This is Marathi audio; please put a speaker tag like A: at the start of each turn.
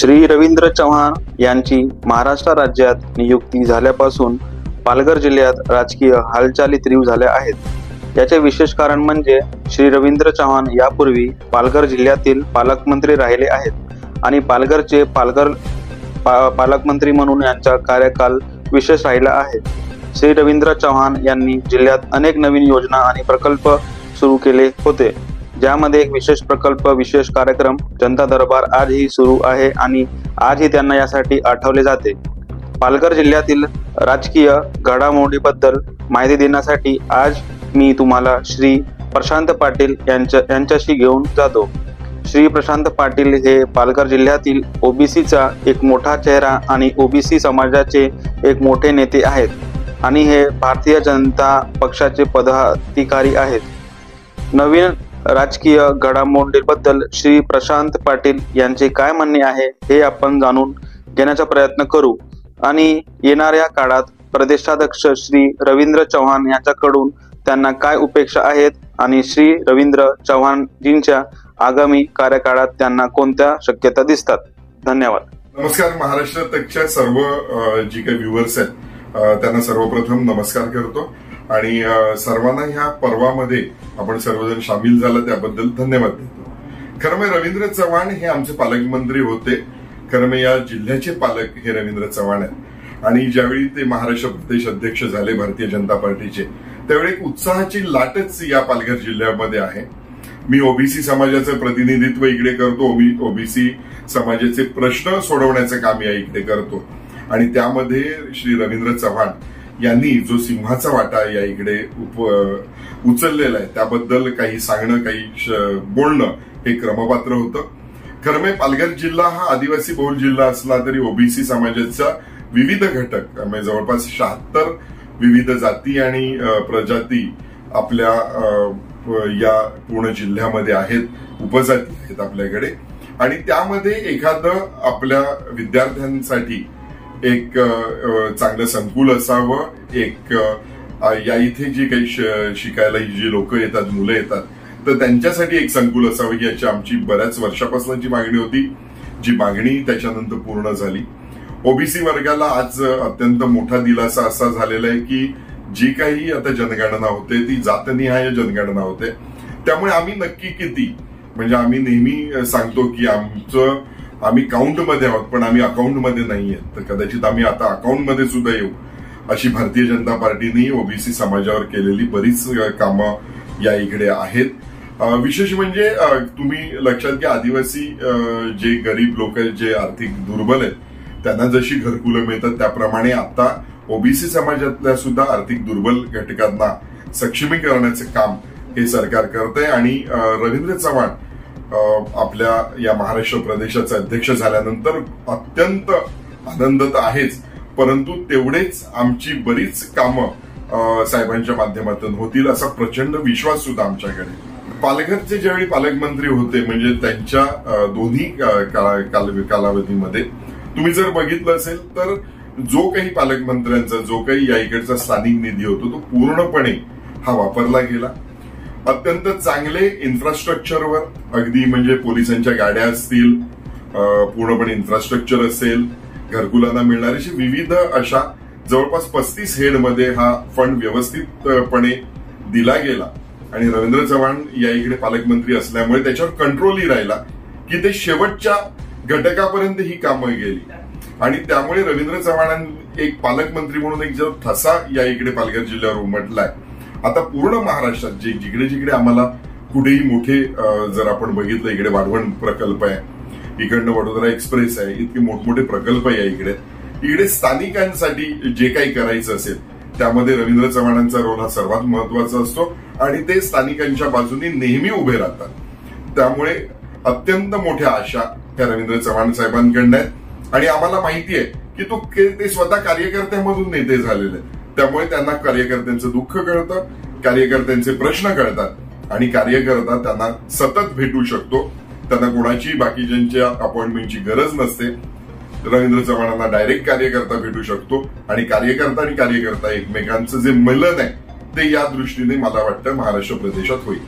A: श्री रवींद्र चव्हाण यांची महाराष्ट्र राज्यात नियुक्ती झाल्यापासून पालघर जिल्ह्यात राजकीय हालचाली तीव्र झाल्या आहेत। याचे विशेष कारण म्हणजे श्री रवींद्र चव्हाण यापूर्वी पालघर जिल्ह्यातील पालकमंत्री राहिले आहेत आणि पालघरचे पालकमंत्री म्हणून यांचा कार्यकाल विशेष राहिला आहे। श्री रवींद्र चव्हाण यांनी जिल्ह्यात अनेक नवीन योजना आणि प्रकल्प सुरू केले होते, ज्यामध्ये एक विशेष प्रकल्प विशेष कार्यक्रम जनता दरबार आजही सुरू आहे आणि आजही त्यांना यासाठी आठवले जाते। पालघर जिल्ह्यातील राजकीय घडामोडीबद्दल माहिती देण्यासाठी आज मी तुम्हाला श्री प्रशांत पाटील यांच्याशी घेऊन जातो। श्री प्रशांत पाटील हे पालघर जिल्ह्यातील ओबीसीचा एक मोठा चेहरा आणि ओबीसी समाजाचे एक मोठे नेते आहेत आणि हे भारतीय जनता पक्षाचे पदाधिकारी आहेत। नवीन राजकीय घडामोडीबद्दल श्री प्रशांत पाटील यांचे काय म्हणणे आहे हे आपण जाणून घेण्याचा प्रयत्न करू आणि येणाऱ्या काळात प्रदेशाध्यक्ष श्री रवींद्र चव्हाण यांच्याकडून त्यांना काय अपेक्षा आहेत आणि श्री रवींद्र चव्हाणजींच्या आगामी कार्यकाळात त्यांना कोणत्या शक्यता दिसतात। धन्यवाद।
B: नमस्कार। महाराष्ट्र तकच्या सर्व जी काही व्ह्युअर्स आहेत त्यांना सर्वप्रथम नमस्कार करतो आणि सर्वांना ह्या पर्वामध्ये आपण सर्वजण सामील झाला त्याबद्दल धन्यवाद देतो। खरं म्हणजे रवींद्र चव्हाण हे आमचे पालकमंत्री होते। खरं म्हणजे या जिल्ह्याचे पालक हे रवींद्र चव्हाण आहेत आणि ज्यावेळी ते महाराष्ट्र प्रदेश अध्यक्ष झाले भारतीय जनता पार्टीचे, त्यावेळी एक उत्साहाची लाटच या पालघर जिल्ह्यामध्ये आहे। मी ओबीसी समाजाचं प्रतिनिधित्व इकडे करतो, मी ओबीसी समाजाचे प्रश्न सोडवण्याचं काम या इकडे करतो आणि त्यामध्ये श्री रवींद्र चव्हाण यांनी जो सिंहाचा वाटा या इकडे उचललेला आहे त्याबद्दल काही सांगणं, काही बोलणं हे क्रमपात्र होतं। खरं म्हणजे पालघर जिल्हा हा आदिवासी बहुल जिल्हा असला तरी ओबीसी समाजाचा विविध घटक म्हणजे जवळपास 76 विविध जाती आणि प्रजाती आपल्या या पूर्ण जिल्ह्यामध्ये आहेत, उपजाती आहेत आपल्याकडे आणि त्यामध्ये एखादं आपल्या विद्यार्थ्यांसाठी एक चांगलं संकुल असावं, एक या इथे जी काही शिकायला जी लोक येतात, मुलं येतात, तर त्यांच्यासाठी एक संकुल असावं याची आमची बऱ्याच वर्षापासूनची मागणी होती, जी मागणी त्याच्यानंतर पूर्ण झाली। ओबीसी वर्गाला आज अत्यंत मोठा दिलासा असा झालेला आहे की जी काही आता जनगणना होते ती जातनिहाय जनगणना होते, त्यामुळे आम्ही नक्की किती म्हणजे आम्ही नेहमी सांगतो की आम्ही काउंटमध्ये आहोत पण आम्ही अकाउंटमध्ये नाहीये, तर कदाचित आम्ही आता अकाउंटमध्ये सुद्धा येऊ अशी भारतीय जनता पार्टीने ओबीसी समाजावर केलेली बरीच कामं या इकडे आहेत। विशेष म्हणजे तुम्ही लक्षात घ्या, आदिवासी जे गरीब लोक आहेत, जे आर्थिक दुर्बल आहेत, त्यांना जशी घरकुलं मिळतात त्याप्रमाणे आता ओबीसी समाजातल्या सुद्धा आर्थिक दुर्बल घटकांना सक्षमीकरणाचे काम हे सरकार करतंय आणि रवींद्र चव्हाण आपल्या या महाराष्ट्र प्रदेशाचे अध्यक्ष झाल्यानंतर अत्यंत आनंदात आहेच, परंतु तेवढेच आमची बरीच कामं साहेबांच्या माध्यमातून होतील असा प्रचंड विश्वास सुद्धा आमच्याकडे। पालघरचे ज्यावेळी पालकमंत्री होते म्हणजे त्यांच्या दोन्ही कालावधीमध्ये तुम्ही जर बघितलं असेल तर जो काही पालकमंत्र्यांचा जो काही या इकडचा स्थानिक निधी होतो तो पूर्णपणे हा वापरला गेला। अत्यंत चांगले इन्फ्रास्ट्रक्चरवर, अगदी म्हणजे पोलिसांच्या गाड्या असतील, पूर्णपणे इन्फ्रास्ट्रक्चर असेल, घरकुलांना मिळणारे अशी विविध अशा जवळपास 35 हेडमध्ये हा फंड व्यवस्थितपणे दिला गेला आणि रवींद्र चव्हाण या इकडे पालकमंत्री असल्यामुळे त्याच्यावर कंट्रोलही राहिला की ते शेवटच्या घटकापर्यंत ही कामं गेली आणि त्यामुळे रवींद्र चव्हाणांनी एक पालकमंत्री म्हणून एक जो ठसा या इकडे पालघर जिल्ह्यावर उमटलाय। आता पूर्ण महाराष्ट्रात जे जिकडे जिकडे आम्हाला कुठेही मोठे जर आपण बघितलं, इकडे वाढवण प्रकल्प आहे, इकडनं वडोदरा एक्सप्रेस आहे, इतके मोठमोठे प्रकल्प आहे इकडे स्थानिकांसाठी जे काही करायचं असेल त्यामध्ये रवींद्र चव्हाणांचा रोल हा सर्वात महत्वाचा असतो आणि ते स्थानिकांच्या बाजूने नेहमी उभे राहतात। त्यामुळे अत्यंत मोठ्या आशा त्या रवींद्र चव्हाण साहेबांकडनं आहेत आणि आम्हाला माहिती आहे की ते स्वतः कार्यकर्त्यांमधून नेते झालेले आहेत, त्यामुळे त्यांना कार्यकर्त्यांचं दुःख कळतं, कार्यकर्त्यांचे प्रश्न कळतात आणि कार्यकर्ता त्यांना सतत भेटू शकतो, त्यांना कोणाची बाकीच्यांच्या अपॉइंटमेंटची गरज नसते। रवींद्र चव्हाणांना डायरेक्ट कार्यकर्ता भेटू शकतो आणि कार्यकर्ता एकमेकांचं जे मिलन आहे ते या दृष्टीने मला वाटतं महाराष्ट्र प्रदेशात होईल।